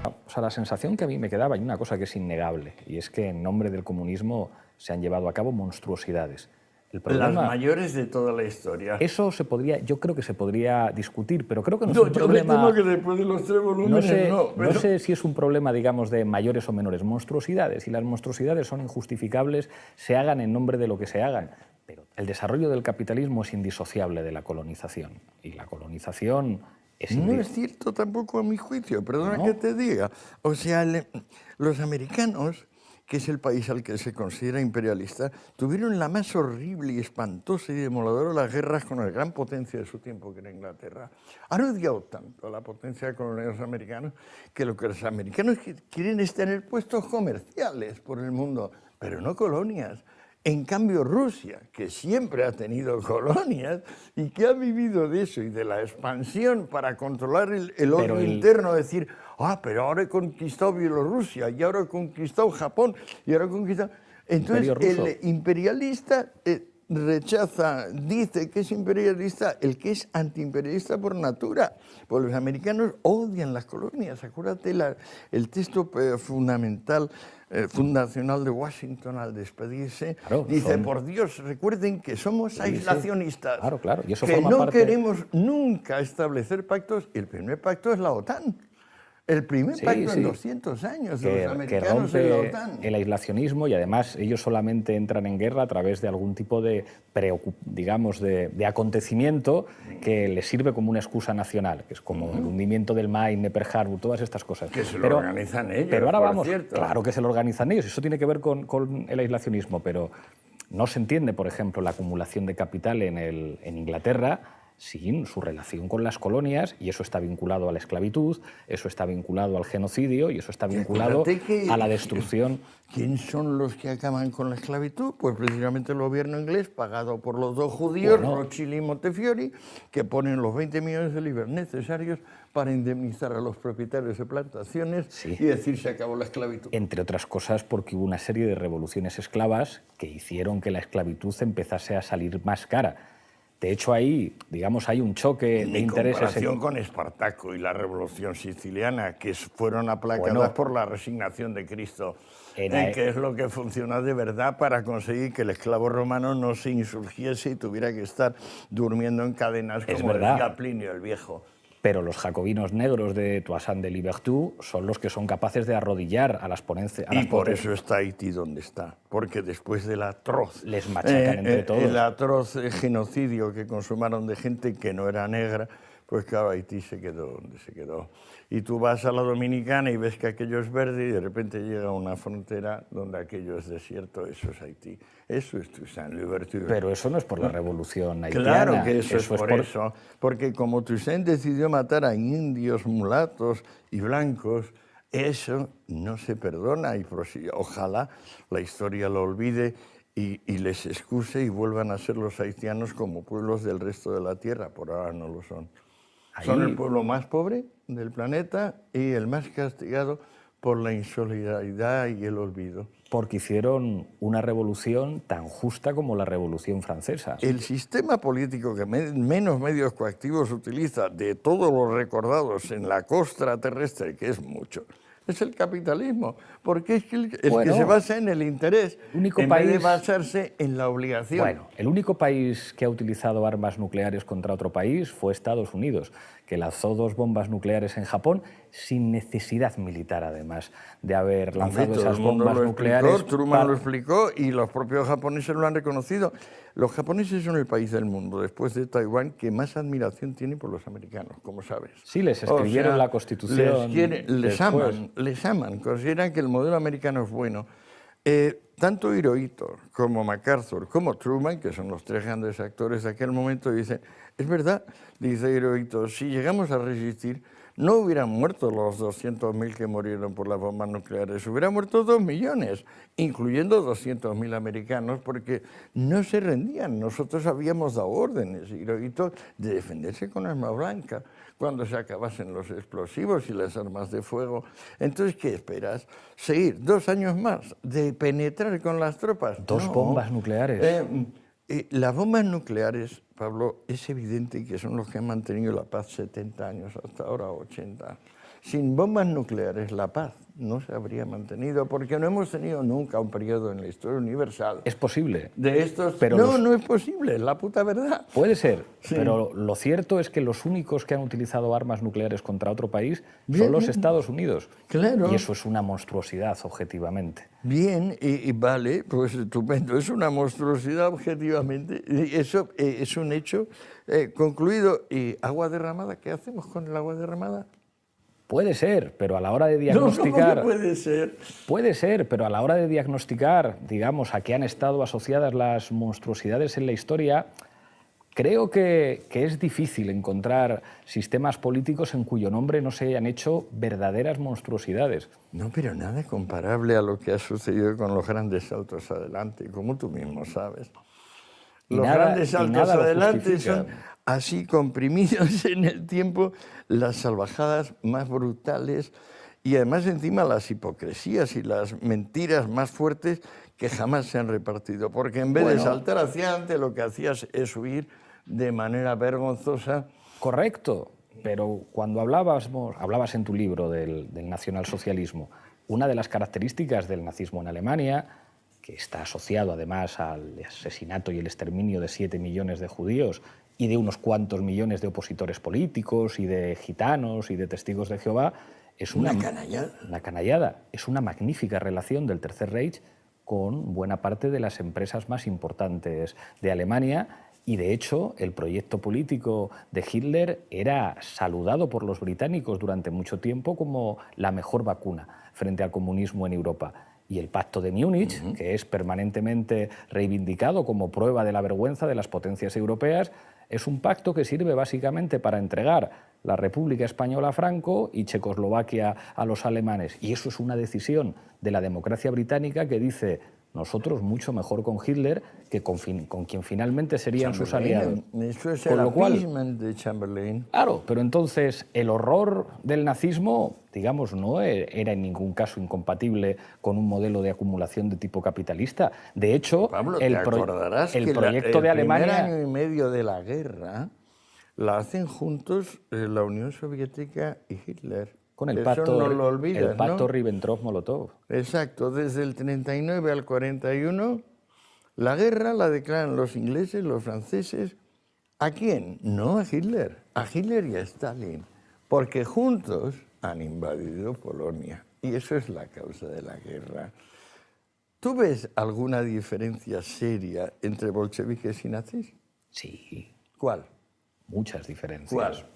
O sea, la sensación que a mí me quedaba, hay una cosa que es innegable, y es que en nombre del comunismo se han llevado a cabo monstruosidades. El Las problema, mayores de toda la historia. eso se podría, yo creo que se podría discutir, pero creo que no es No, un yo me problema. temo que después de los 3 No volúmenes sé, no. no sé si es un problema, digamos, de mayores o menores monstruosidades. Si las monstruosidades son injustificables, se hagan en nombre de lo que se hagan. Pero el desarrollo del capitalismo es indisociable de la colonización. Y la colonización es No es cierto tampoco a mi juicio, perdona ¿No? que te diga. O sea, los americanos, que es el país al que se considera imperialista, tuvieron la más horrible y espantosa y demoledora de las guerras con la gran potencia de su tiempo, que era Inglaterra. Han odiado tanto a la potencia colonial de los americanos que lo que los americanos quieren es tener puestos comerciales por el mundo, pero no colonias. En cambio, Rusia, que siempre ha tenido colonias y que ha vivido de eso y de la expansión para controlar el odio interno, decir, pero ahora he conquistado Bielorrusia y ahora he conquistado Japón y ahora he conquistado... Entonces, el imperialista dice que es imperialista el que es antiimperialista por natura. Pues los americanos odian las colonias. Acuérdate el texto fundamental fundacional de Washington al despedirse, claro, dice, por Dios, recuerden que somos aislacionistas, claro, claro. Y eso que no queremos nunca establecer pactos, y el primer pacto es la OTAN. El primer pacto en 200 años de los americanos en la OTAN. El aislacionismo, y además ellos solamente entran en guerra a través de algún tipo de, digamos, de acontecimiento que les sirve como una excusa nacional, que es como el hundimiento del Maine, Pearl Harbor, todas estas cosas. Que se lo organizan ellos, pero ahora vamos, cierto. Claro que se lo organizan ellos, eso tiene que ver con el aislacionismo, pero no se entiende, por ejemplo, la acumulación de capital en Inglaterra sin su relación con las colonias, y eso está vinculado a la esclavitud, eso está vinculado al genocidio y eso está vinculado a la destrucción. ¿Quién son los que acaban con la esclavitud? Pues precisamente el gobierno inglés, pagado por los dos judíos, Rothschild y Montefiore, que ponen los 20 millones de libras necesarios para indemnizar a los propietarios de plantaciones y decir se acabó la esclavitud. Entre otras cosas porque hubo una serie de revoluciones esclavas que hicieron que la esclavitud empezase a salir más cara. De hecho, ahí, digamos, hay un choque de intereses. En comparación con Espartaco y la Revolución Siciliana, que fueron aplacadas por la resignación de Cristo, que es lo que funciona de verdad para conseguir que el esclavo romano no se insurgiese y tuviera que estar durmiendo en cadenas, como decía Plinio el Viejo. Pero los jacobinos negros de Toussaint de Louverture son los que son capaces de arrodillar a las potencias. Y por eso está Haití donde está, porque después del atroz... Les machacan entre todos. El atroz genocidio que consumaron de gente que no era negra, pues claro, Haití se quedó donde se quedó. Y tú vas a la Dominicana y ves que aquello es verde y de repente llega a una frontera donde aquello es desierto, eso es Haití. Eso es Toussaint Louverture. Pero eso no es por la revolución haitiana. Claro que eso es por eso, porque como Toussaint decidió matar a indios, mulatos y blancos, eso no se perdona y ojalá la historia lo olvide y les excuse y vuelvan a ser los haitianos como pueblos del resto de la tierra. Por ahora no lo son. Son el pueblo más pobre del planeta y el más castigado por la insolidaridad y el olvido. Porque hicieron una revolución tan justa como la Revolución Francesa. El sistema político que menos medios coactivos utiliza de todos los recordados en la costra terrestre, que es mucho, es el capitalismo, porque es el que se basa en el interés, en vez de basarse en la obligación. Bueno, el único país que ha utilizado armas nucleares contra otro país fue Estados Unidos, que lanzó 2 bombas nucleares en Japón sin necesidad militar, además de haber lanzado esas bombas nucleares. Truman lo explicó y los propios japoneses lo han reconocido. Los japoneses son el país del mundo, después de Taiwán, que más admiración tiene por los americanos, como sabes. Sí, les escribieron la Constitución. Les aman, consideran que el modelo americano es bueno. Tanto Hirohito como MacArthur como Truman, que son los 3 grandes actores de aquel momento, dicen, es verdad, dice Hirohito, si llegamos a resistir, no hubieran muerto los 200.000 que murieron por las bombas nucleares, hubieran muerto 2 millones, incluyendo 200.000 americanos, porque no se rendían. Nosotros habíamos dado órdenes, Hirohito, de defenderse con arma blanca cuando se acabasen los explosivos y las armas de fuego. Entonces, ¿qué esperas? ¿Seguir 2 años más de penetrar con las tropas? 2 bombas nucleares. Las bombas nucleares, Pablo, es evidente que son los que han mantenido la paz 70 años hasta ahora, 80. sin bombas nucleares la paz no se habría mantenido, porque no hemos tenido nunca un periodo en la historia universal Es posible. de estos... Pero no es posible, es la puta verdad. Puede ser, Sí. pero lo cierto es que los únicos que han utilizado armas nucleares contra otro país Bien, son los bien. Estados Unidos. Claro. Y eso es una monstruosidad, objetivamente. Bien, y vale, pues estupendo, es una monstruosidad objetivamente, y eso es un hecho concluido. ¿Y agua derramada? ¿Qué hacemos con el agua derramada? Puede ser, pero a la hora de No, diagnosticar... ¿cómo que puede ser? Puede ser, pero a la hora de diagnosticar, digamos, a qué han estado asociadas las monstruosidades en la historia, creo que es difícil encontrar sistemas políticos en cuyo nombre no se hayan hecho verdaderas monstruosidades. No, pero nada comparable a lo que ha sucedido con los grandes saltos adelante, como tú mismo sabes. Y Los nada- grandes y saltos nada lo adelante justifica. son así comprimidos en el tiempo, las salvajadas más brutales y además encima las hipocresías y las mentiras más fuertes que jamás se han repartido. Porque en vez de Bueno. saltar hacia adelante, lo que hacías es huir de manera vergonzosa. Correcto, pero cuando hablabas en tu libro del nacionalsocialismo, una de las características del nazismo en Alemania, que está asociado además al asesinato y el exterminio de 7 millones de judíos y de unos cuantos millones de opositores políticos y de gitanos y de testigos de Jehová, es Una canallada. una canallada. Es una magnífica relación del Tercer Reich con buena parte de las empresas más importantes de Alemania. Y, de hecho, el proyecto político de Hitler era saludado por los británicos durante mucho tiempo como la mejor vacuna frente al comunismo en Europa. Y el Pacto de Múnich, que es permanentemente reivindicado como prueba de la vergüenza de las potencias europeas, es un pacto que sirve básicamente para entregar la República Española a Franco y Checoslovaquia a los alemanes. Y eso es una decisión de la democracia británica que dice: nosotros mucho mejor con Hitler que con quien finalmente serían sus aliados. Eso es Con el lo cual, appeasement de Chamberlain. claro, pero entonces el horror del nazismo, digamos, no era en ningún caso incompatible con un modelo de acumulación de tipo capitalista. De hecho, Pablo, el te acordarás que proyecto de el primer Alemania... año y medio de la guerra la hacen juntos la Unión Soviética y Hitler. Con el Eso pacto, no lo olvidas, el pacto ¿no? Ribbentrop-Molotov. Exacto, desde el 39 al 41, la guerra la declaran los ingleses, los franceses. ¿A quién? No a Hitler y a Stalin, porque juntos han invadido Polonia. Y eso es la causa de la guerra. ¿Tú ves alguna diferencia seria entre bolcheviques y nazis? Sí, ¿Cuál? muchas diferencias. ¿Cuál?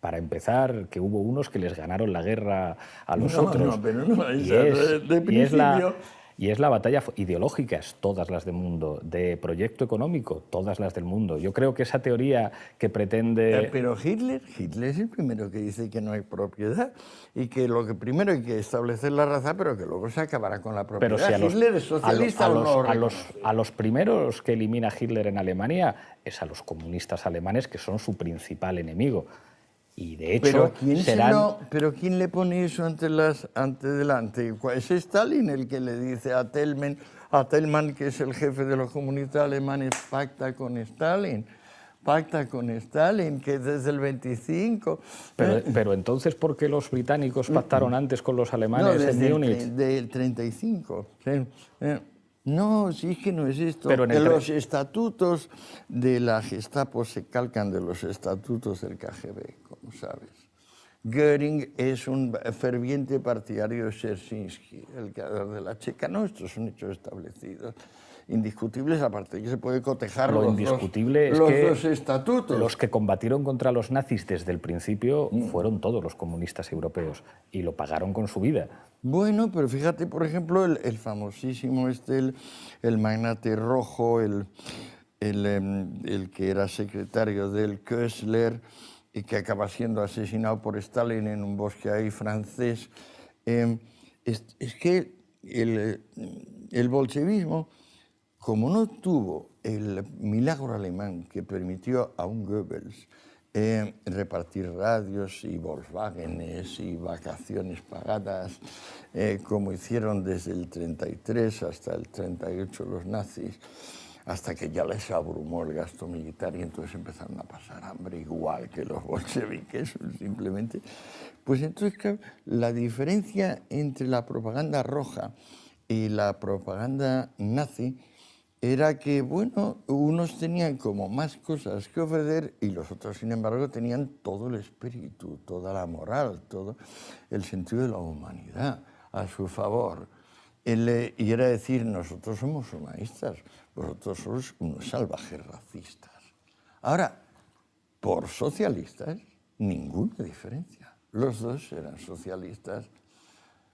Para empezar, que hubo unos que les ganaron la guerra a los No, otros. no, pero no, y esa es, de y es la, principio. y es la batalla ideológica, todas las del mundo. De proyecto económico, todas las del mundo. Yo creo que esa teoría que pretende... Pero Hitler es el primero que dice que no hay propiedad y que lo que primero hay que establecer la raza, pero que luego se acabará con la propiedad. Pero si Hitler es socialista a o no. a los primeros que elimina Hitler en Alemania es a los comunistas alemanes, que son su principal enemigo. Y de hecho Pero ¿quién le pone eso ante delante? ¿Es Stalin el que le dice a Thälmann, que es el jefe de los comunistas alemanes, pacta con Stalin? Pacta con Stalin, que desde el 25... Pero entonces, ¿por qué los británicos pactaron antes con los No, alemanes en desde Múnich? del 35. Sí. No, sí, es que no es esto. Pero en Los estatutos de la Gestapo se calcan de los estatutos del KGB, como sabes. Göring es un ferviente partidario de Dzerzhinsky, el creador de la Checa. No, estos son hechos establecidos, indiscutibles, aparte de que se puede cotejar Lo los indiscutible dos, es que los dos estatutos. los que combatieron contra los nazis desde el principio fueron todos los comunistas europeos y lo pagaron con su vida. Bueno, pero fíjate, por ejemplo, el famosísimo el magnate rojo, el que era secretario del Köstler y que acaba siendo asesinado por Stalin en un bosque ahí francés. Es que el bolchevismo, como no tuvo el milagro alemán que permitió a un Goebbels repartir radios y Volkswagenes y vacaciones pagadas, como hicieron desde el 33 hasta el 38 los nazis, hasta que ya les abrumó el gasto militar y entonces empezaron a pasar hambre igual que los bolcheviques, simplemente. Pues entonces, claro, la diferencia entre la propaganda roja y la propaganda nazi era que, bueno, unos tenían como más cosas que ofrecer y los otros, sin embargo, tenían todo el espíritu, toda la moral, todo el sentido de la humanidad a su favor. Y era decir, nosotros somos humanistas, vosotros sois unos salvajes racistas. Ahora, por socialistas, ninguna diferencia. Los dos eran socialistas.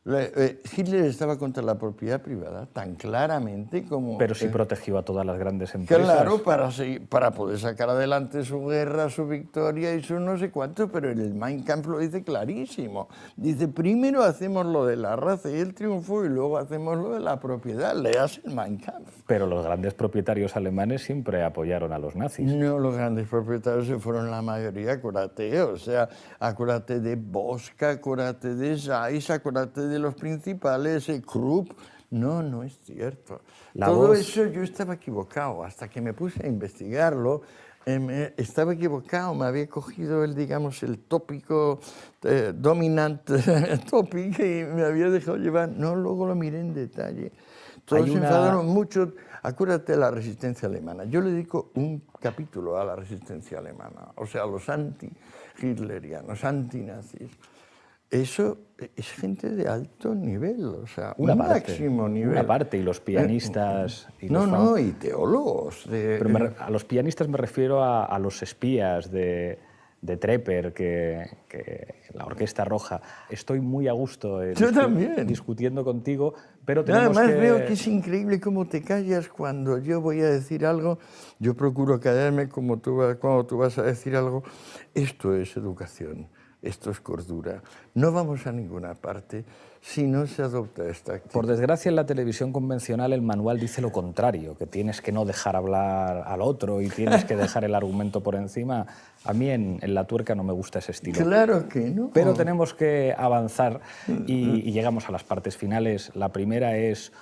Hitler estaba contra la propiedad privada tan claramente como... Pero sí protegió a todas las grandes empresas. Claro, para poder sacar adelante su guerra, su victoria y su no sé cuánto, pero el Mein Kampf lo dice clarísimo. Dice, primero hacemos lo de la raza y el triunfo y luego hacemos lo de la propiedad. Leas el Mein Kampf. Pero los grandes propietarios alemanes siempre apoyaron a los nazis. No, los grandes propietarios se fueron la mayoría, acuérdate, o sea, acuérdate de Bosca, acuérdate de Zeiss, acuérdate de los principales, Krupp. No, no es cierto. Todo eso yo estaba equivocado, hasta que me puse a investigarlo, estaba equivocado, me había cogido el tópico dominante tópico y me había dejado llevar. No, luego lo miré en detalle. Todos se enfadaron mucho. Acuérdate de la resistencia alemana. Yo le dedico un capítulo a la resistencia alemana, o sea, a los anti-hitlerianos, anti-nazis. Eso es gente de alto nivel, o sea, máximo nivel. Una parte, y los pianistas... y teólogos. Pero a los pianistas me refiero a los espías de Trepper, que la Orquesta Roja. Estoy muy a gusto discutiendo contigo, pero tenemos Además veo que es increíble cómo te callas cuando yo voy a decir algo. Yo procuro callarme cuando tú vas a decir algo. Esto es educación. Esto es cordura. No vamos a ninguna parte si no se adopta esta actitud. Por desgracia, en la televisión convencional el manual dice lo contrario, que tienes que no dejar hablar al otro y tienes que dejar el argumento por encima. A mí en La Tuerca no me gusta ese estilo. Claro que no. Pero tenemos que avanzar y llegamos a las partes finales. La primera es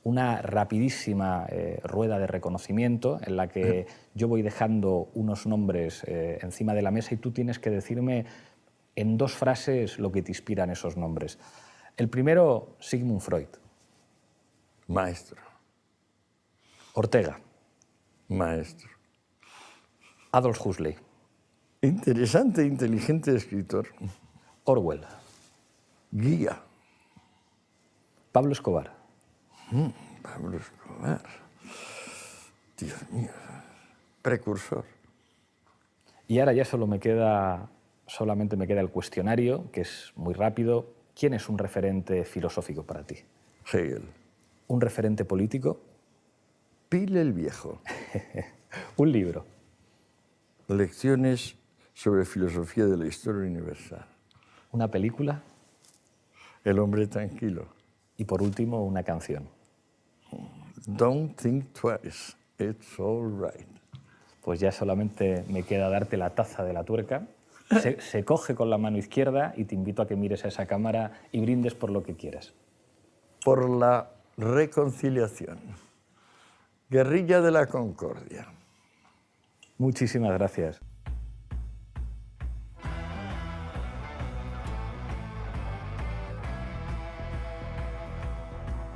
una rapidísima rueda de reconocimiento en la que yo voy dejando unos nombres encima de la mesa y tú tienes que decirme en 2 frases lo que te inspiran esos nombres. El primero, Sigmund Freud. Maestro. Ortega. Maestro. Adolf Huxley. Interesante, inteligente escritor. Orwell. Guía. Pablo Escobar. Pablo Escobar. Dios mío. Precursor. Y ahora ya solamente me queda el cuestionario, que es muy rápido. ¿Quién es un referente filosófico para ti? Hegel. ¿Un referente político? Pile el Viejo. Un libro. Lecciones sobre filosofía de la historia universal. ¿Una película? El hombre tranquilo. Y por último, una canción. Don't think twice, it's all right. Pues ya solamente me queda darte la taza de La Tuerca. Se coge con la mano izquierda y te invito a que mires a esa cámara y brindes por lo que quieras. Por la reconciliación. Guerrilla de la Concordia. Muchísimas gracias.